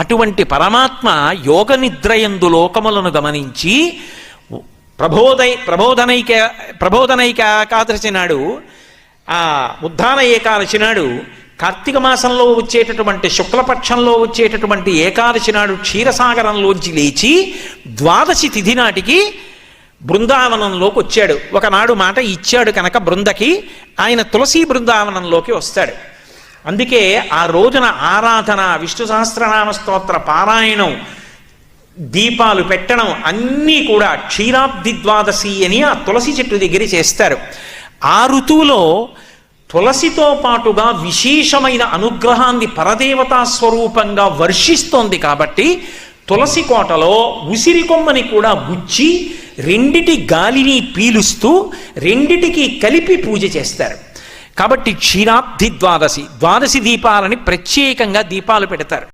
అటువంటి పరమాత్మ యోగ నిద్రయందు లోకములను గమనించి ప్రబోధనైక ఏకాదశి నాడు, ఆ ఉద్ధాన ఏకాదశి నాడు, కార్తీక మాసంలో వచ్చేటటువంటి శుక్లపక్షంలో వచ్చేటటువంటి ఏకాదశి నాడు క్షీరసాగరంలోంచి లేచి ద్వాదశి తిథి నాటికి బృందావనంలోకి వచ్చాడు. ఒకనాడు మాట ఇచ్చాడు కనుక బృందకి, ఆయన తులసి బృందావనంలోకి వస్తాడు. అందుకే ఆ రోజున ఆరాధన, విష్ణు సహస్రనామ స్తోత్ర పారాయణం, దీపాలు పెట్టడం అన్నీ కూడా క్షీరాబ్ది ద్వాదశి అని ఆ తులసి చెట్టు దగ్గర చేస్తారు. ఆ ఋతువులో తులసితో పాటుగా విశేషమైన అనుగ్రహాన్ని పరదేవతా స్వరూపంగా వర్షిస్తోంది కాబట్టి తులసి కోటలో ఉసిరి కొమ్మని కూడా గుచ్చి రెండిటి గాలిని పీలుస్తూ రెండిటికి కలిపి పూజ చేస్తారు. కాబట్టి క్షీరాబ్ది ద్వాదశి, ద్వాదశి దీపాలని ప్రత్యేకంగా దీపాలు పెడతారు.